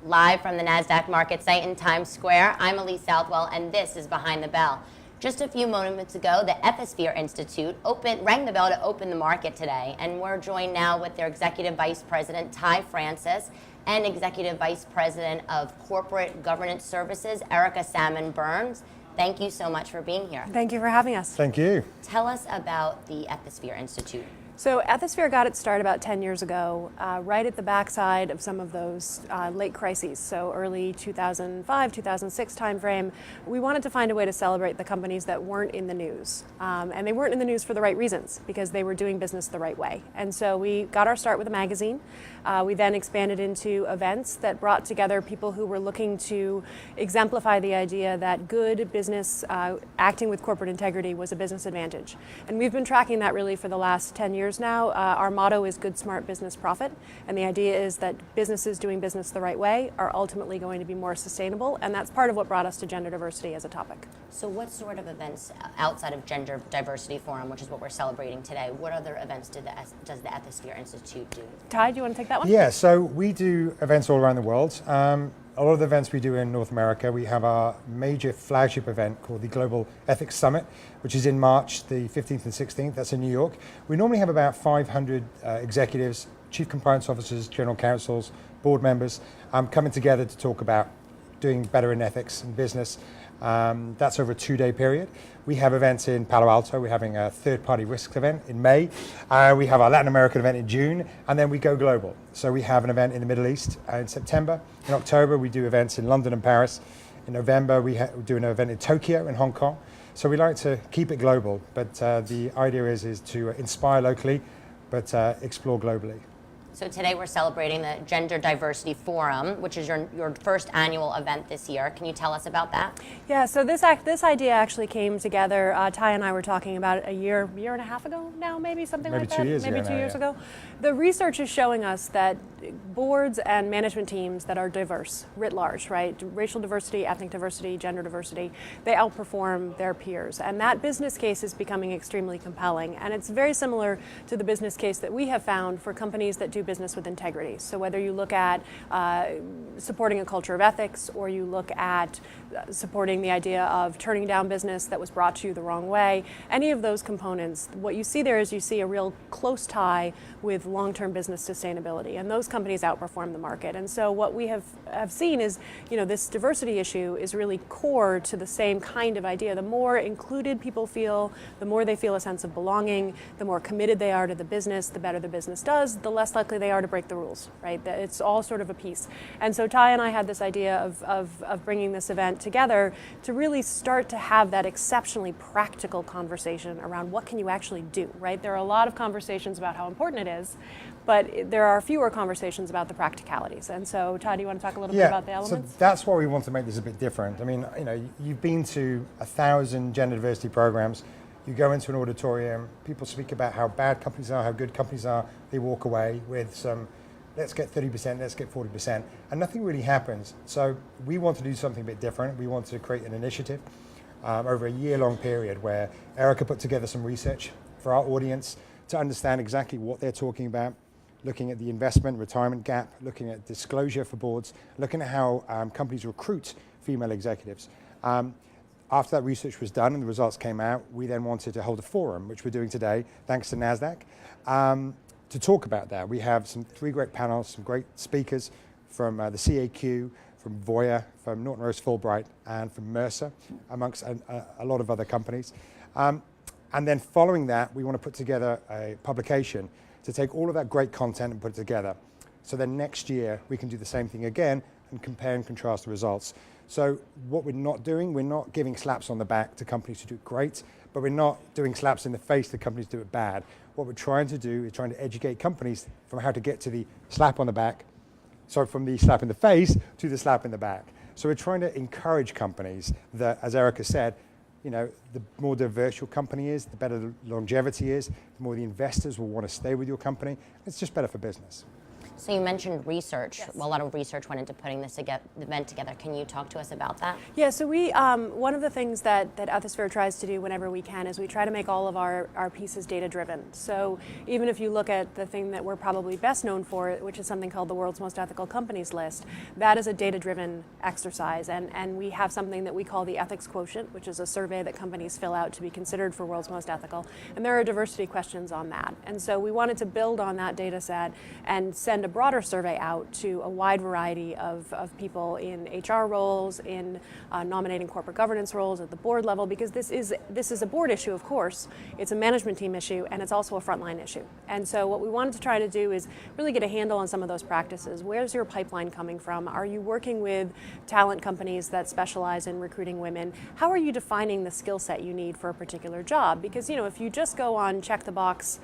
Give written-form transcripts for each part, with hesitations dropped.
Live from the Nasdaq market site in Times Square, I'm Elise Southwell, and this is Behind the Bell. Just a few moments ago, the Ethisphere Institute rang the bell to open the market today, and we're joined now with their Executive Vice President, Ty Francis, and Executive Vice President of Corporate Governance Services, Erica Salmon-Burns. Thank you so much for being here. Thank you for having us. Thank you. Tell us about the Ethisphere Institute. So Ethisphere got its start about 10 years ago, right at the backside of some of those late crises. So early 2005, 2006 timeframe, we wanted to find a way to celebrate the companies that weren't in the news. And they weren't in the news for the right reasons, because they were doing business the right way. And so we got our start with a magazine. We then expanded into events that brought together people who were looking to exemplify the idea that good business, acting with corporate integrity, was a business advantage. And we've been tracking that really for the last 10 years now. Our motto is good, smart business, profit. And the idea is that businesses doing business the right way are ultimately going to be more sustainable. And that's part of what brought us to gender diversity as a topic. So what sort of events outside of Gender Diversity Forum, which is what we're celebrating today, what other events does the Ethisphere Institute do? Ty, do you want to take that one? Yeah, so we do events all around the world. A lot of the events we do in North America, we have our major flagship event called the Global Ethics Summit, which is in March the 15th and 16th. That's in New York. We normally have about 500 executives, chief compliance officers, general counsels, board members coming together to talk about doing better in ethics and business. That's over a 2-day period. We have events in Palo Alto. We're having a third-party risks event in May. We have our Latin American event in June, and then we go global. So we have an event in the Middle East in September. In October, we do events in London and Paris. In November, we do an event in Tokyo and Hong Kong. So we like to keep it global, but the idea is to inspire locally, but explore globally. So today we're celebrating the Gender Diversity Forum, which is your first annual event this year. Can you tell us about that? Yeah, so this idea actually came together. Ty and I were talking about it a year and a half ago now, maybe something like that. Maybe 2 years ago. The research is showing us that boards and management teams that are diverse, writ large, right? Racial diversity, ethnic diversity, gender diversity, they outperform their peers. And that business case is becoming extremely compelling. And it's very similar to the business case that we have found for companies that do business with integrity. So whether you look at supporting a culture of ethics, or you look at supporting the idea of turning down business that was brought to you the wrong way, any of those components, what you see there is you see a real close tie with long-term business sustainability, and those companies outperform the market. And so what we have seen is, this diversity issue is really core to the same kind of idea. The more included people feel, the more they feel a sense of belonging, the more committed they are to the business, the better the business does, the less likely they are to break the rules, right? It's all sort of a piece. And so Ty and I had this idea of bringing this event together to really start to have that exceptionally practical conversation around what can you actually do, right? There are a lot of conversations about how important it is, but there are fewer conversations about the practicalities. And so Ty, do you want to talk a little bit about the elements? So that's why we want to make this a bit different. I mean, you've been to 1,000 gender diversity programs. You go into an auditorium, people speak about how bad companies are, how good companies are. They walk away with some, let's get 30%, let's get 40%, and nothing really happens. So we want to do something a bit different. We want to create an initiative over a year-long period where Erica put together some research for our audience to understand exactly what they're talking about, looking at the investment retirement gap, looking at disclosure for boards, looking at how companies recruit female executives. After that research was done and the results came out, we then wanted to hold a forum, which we're doing today, thanks to Nasdaq, to talk about that. We have 3 great panels, some great speakers from the CAQ, from Voya, from Norton Rose Fulbright, and from Mercer, amongst a lot of other companies. And then following that, we want to put together a publication to take all of that great content and put it together. So then next year, we can do the same thing again and compare and contrast the results. So what we're not doing, we're not giving slaps on the back to companies who do it great, but we're not doing slaps in the face to companies who do it bad. What we're trying to do is trying to educate companies from how to get to the slap on the back, so from the slap in the face to the slap in the back. So we're trying to encourage companies that, as Erica said, the more diverse your company is, the better the longevity is, the more the investors will want to stay with your company. It's just better for business. So you mentioned research. Yes. Well, a lot of research went into putting this event together. Can you talk to us about that? Yeah, so we, one of the things that Ethisphere tries to do whenever we can is we try to make all of our pieces data-driven. So even if you look at the thing that we're probably best known for, which is something called the World's Most Ethical Companies list, that is a data-driven exercise. And we have something that we call the Ethics Quotient, which is a survey that companies fill out to be considered for World's Most Ethical. And there are diversity questions on that. And so we wanted to build on that data set and send a broader survey out to a wide variety of people in HR roles, in nominating corporate governance roles at the board level, because this is a board issue, of course. It's a management team issue, and it's also a frontline issue. And so what we wanted to try to do is really get a handle on some of those practices. Where's your pipeline coming from? Are you working with talent companies that specialize in recruiting women? How are you defining the skill set you need for a particular job? Because if you just go on check the box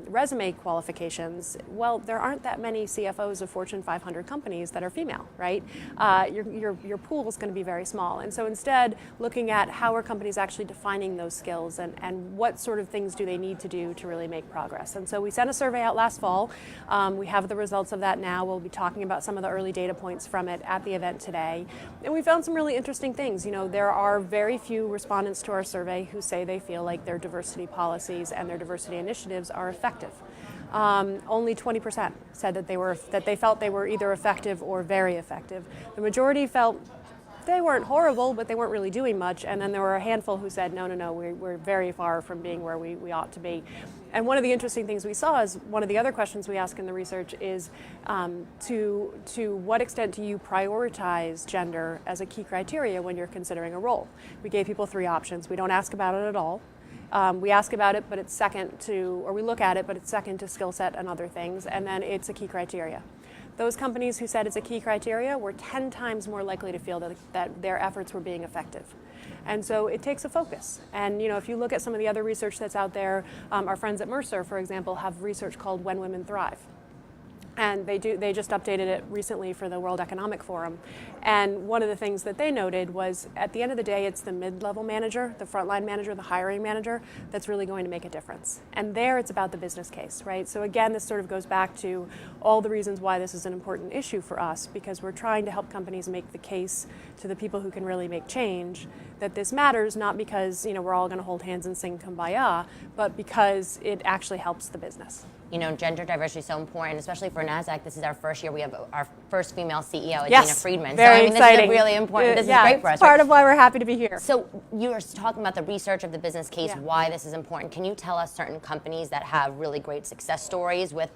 resume qualifications, well, there aren't that many CFOs of Fortune 500 companies that are female, right? Your pool is going to be very small. And so instead, looking at how are companies actually defining those skills and what sort of things do they need to do to really make progress. And so we sent a survey out last fall. We have the results of that now. We'll be talking about some of the early data points from it at the event today. And we found some really interesting things. There are very few respondents to our survey who say they feel like their diversity policies and their diversity initiatives are effective. Only 20% said that they felt they were either effective or very effective. The majority felt they weren't horrible, but they weren't really doing much. And then there were a handful who said, no, we're very far from being where we ought to be. And one of the interesting things we saw is one of the other questions we ask in the research is to what extent do you prioritize gender as a key criteria when you're considering a role? We gave people 3 options. We don't ask about it at all. We ask about it, but it's second to, or we look at it, but it's second to skill set and other things, and then it's a key criteria. Those companies who said it's a key criteria were 10 times more likely to feel that their efforts were being effective. And so it takes a focus. And if you look at some of the other research that's out there, our friends at Mercer, for example, have research called When Women Thrive. And they just updated it recently for the World Economic Forum. And one of the things that they noted was at the end of the day, it's the mid-level manager, the frontline manager, the hiring manager that's really going to make a difference. And there it's about the business case, right? So again, this sort of goes back to all the reasons why this is an important issue for us, because we're trying to help companies make the case to the people who can really make change that this matters, not because we're all going to hold hands and sing Kumbaya, but because it actually helps the business. Gender diversity is so important, especially for Nasdaq. This is our first year. We have our first female CEO, yes, Gina Friedman. Very exciting. This is really important. This is great for us. It's part of why we're happy to be here. So you were talking about the research of the business case, why this is important. Can you tell us certain companies that have really great success stories with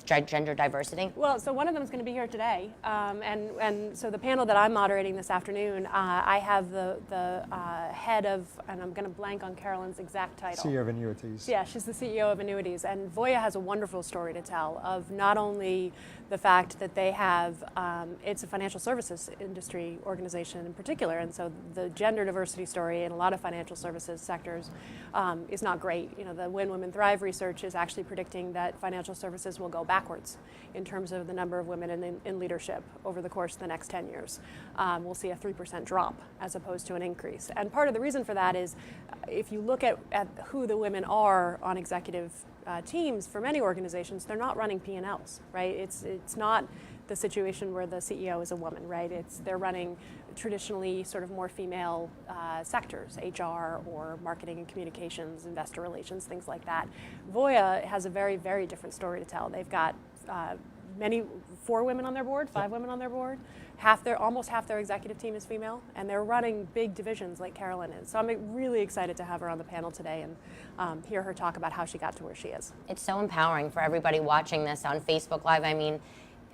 gender diversity? Well, so one of them is going to be here today, and so the panel that I'm moderating this afternoon, I have the head of, and I'm going to blank on Carolyn's exact title. CEO of Annuities. Yeah, she's the CEO of Annuities, and Voya has a wonderful story to tell of not only the fact that they have, it's a financial services industry organization in particular, and so the gender diversity story in a lot of financial services sectors is not great. The When Women Thrive research is actually predicting that financial services will go backwards in terms of the number of women in leadership over the course of the next 10 years. We'll see a 3% drop as opposed to an increase. And part of the reason for that is if you look at who the women are on executive teams for many organizations, they're not running P&Ls, right? It's not the situation where the CEO is a woman, right? They're running traditionally sort of more female sectors, HR or marketing and communications, investor relations, things like that. Voya has a very, very different story to tell. They've got 4 women on their board, 5 women on their board. Almost half their executive team is female, and they're running big divisions like Carolyn is. So I'm really excited to have her on the panel today and hear her talk about how she got to where she is. It's so empowering for everybody watching this on Facebook Live. I mean,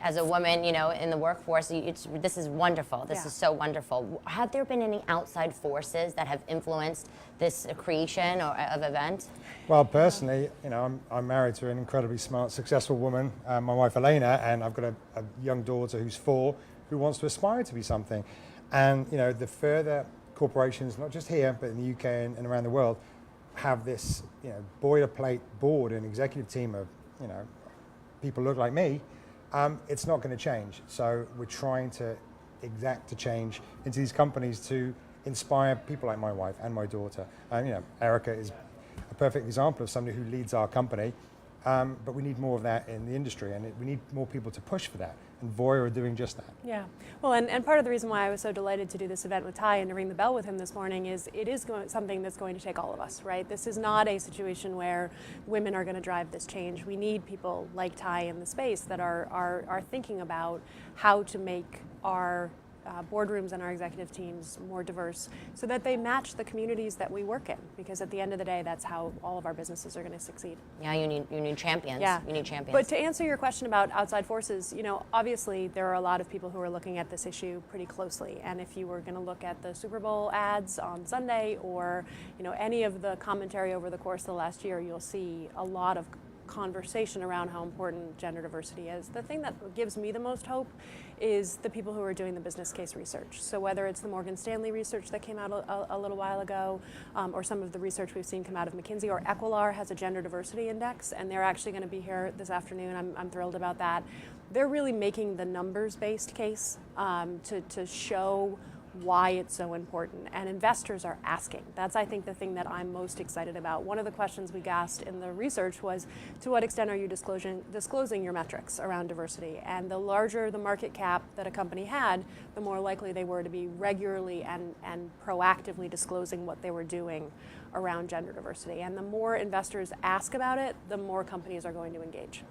as a woman, in the workforce, this is wonderful. This is so wonderful. Have there been any outside forces that have influenced this creation of event? Well, personally, I'm married to an incredibly smart, successful woman, my wife Elena, and I've got a young daughter who's 4 who wants to aspire to be something. And the further corporations, not just here, but in the UK and around the world, have this boilerplate board and executive team of people who look like me, it's not going to change. So we're trying to exact a change into these companies to inspire people like my wife and my daughter. And Erica is a perfect example of somebody who leads our company. but we need more of that in the industry, and we need more people to push for that. And Voya are doing just that. Yeah, well, and part of the reason why I was so delighted to do this event with Ty and to ring the bell with him this morning is it is something that's going to take all of us, right? This is not a situation where women are going to drive this change. We need people like Ty in the space that are thinking about how to make our boardrooms and our executive teams more diverse so that they match the communities that we work in, because at the end of the day, that's how all of our businesses are going to succeed. Yeah, you need champions. Yeah. You need champions. But to answer your question about outside forces, obviously there are a lot of people who are looking at this issue pretty closely. And if you were going to look at the Super Bowl ads on Sunday or, any of the commentary over the course of the last year, you'll see a lot of conversation around how important gender diversity is. The thing that gives me the most hope is the people who are doing the business case research. So whether it's the Morgan Stanley research that came out a little while ago, or some of the research we've seen come out of McKinsey, or Equilar has a gender diversity index, and they're actually going to be here this afternoon. I'm thrilled about that. They're really making the numbers-based case to show why it's so important, and investors are asking. That's, I think, the thing that I'm most excited about. One of the questions we asked in the research was, to what extent are you disclosing your metrics around diversity? And the larger the market cap that a company had, the more likely they were to be regularly and proactively disclosing what they were doing around gender diversity. And the more investors ask about it, the more companies are going to engage.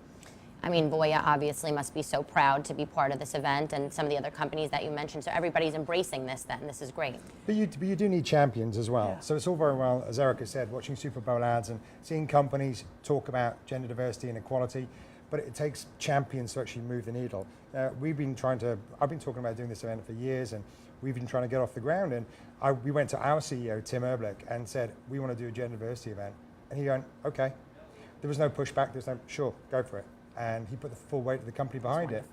I mean, Voya obviously must be so proud to be part of this event, and some of the other companies that you mentioned. So everybody's embracing this then. This is great. But you do need champions as well. Yeah. So it's all very well, as Erica said, watching Super Bowl ads and seeing companies talk about gender diversity and equality, but it takes champions to actually move the needle. I've been talking about doing this event for years, and we've been trying to get off the ground. And we went to our CEO, Tim Erblick, and said, we want to do a gender diversity event. And he went, okay. There was no pushback. There was no, sure, go for it. And he put the full weight of the company behind it.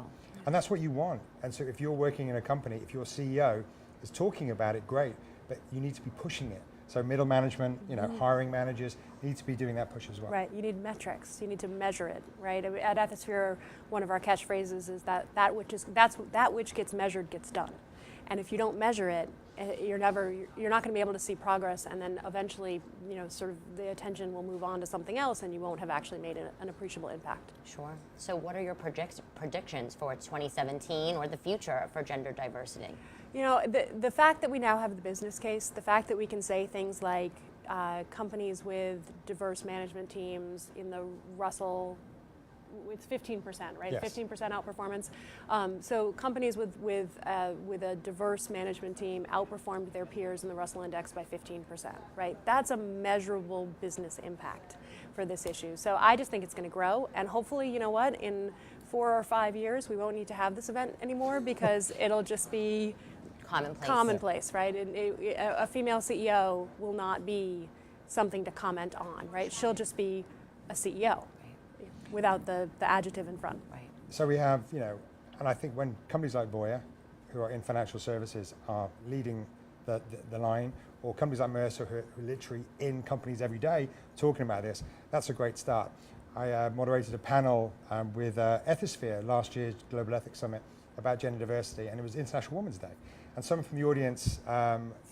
And that's what you want. And so if you're working in a company, if your CEO is talking about it, great, but you need to be pushing it. So middle management, hiring managers need to be doing that push as well. Right, you need metrics, you need to measure it, right? At Ethisphere, one of our catchphrases is that which gets measured gets done. And if you don't measure it, you're not going to be able to see progress, and then eventually, sort of the attention will move on to something else, and you won't have actually made an appreciable impact. Sure. So what are your predictions for 2017 or the future for gender diversity? The fact that we now have the business case, the fact that we can say things like companies with diverse management teams in the Russell, it's 15%, right? Yes. 15% outperformance. So companies with a diverse management team outperformed their peers in the Russell Index by 15%, right? That's a measurable business impact for this issue. So I just think it's going to grow, and hopefully, in 4 or 5 years, we won't need to have this event anymore because it'll just be commonplace, right? A female CEO will not be something to comment on, right? She'll just be a CEO. Without the adjective in front. Right. So we have, and I think when companies like Voya, who are in financial services, are leading the line, or companies like Mercer, who are literally in companies every day talking about this, that's a great start. I moderated a panel with Ethisphere, last year's Global Ethics Summit, about gender diversity, and it was International Women's Day. And someone from the audience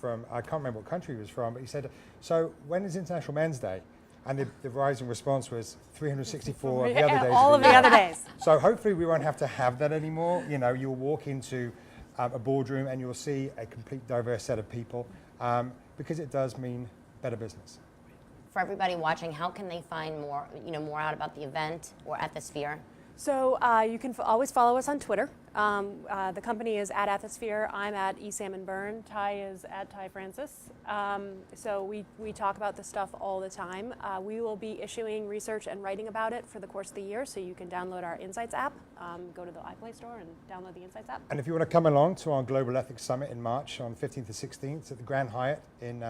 from, I can't remember what country he was from, but he said, so when is International Men's Day? And the rising response was 364 of the other days. All of the other days. So hopefully we won't have to have that anymore. You'll walk into a boardroom and you'll see a complete diverse set of people, because it does mean better business. For everybody watching, how can they find more out about the event or Ethisphere? So you can always follow us on Twitter. The company is at Ethisphere. I'm at eSalmonBurn. Ty is at Ty Francis. So we talk about this stuff all the time. We will be issuing research and writing about it for the course of the year, so you can download our Insights app. Go to the iPlay Store and download the Insights app. And if you want to come along to our Global Ethics Summit in March on 15th to 16th at the Grand Hyatt in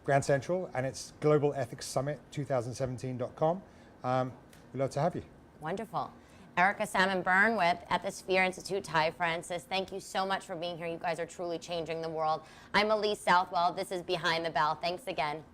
Grand Central, and it's globalethicssummit2017.com. We'd love to have you. Wonderful. Erica Salmon-Byrne with Ethisphere Institute, Ty Francis. Thank you so much for being here. You guys are truly changing the world. I'm Elise Southwell. This is Behind the Bell. Thanks again.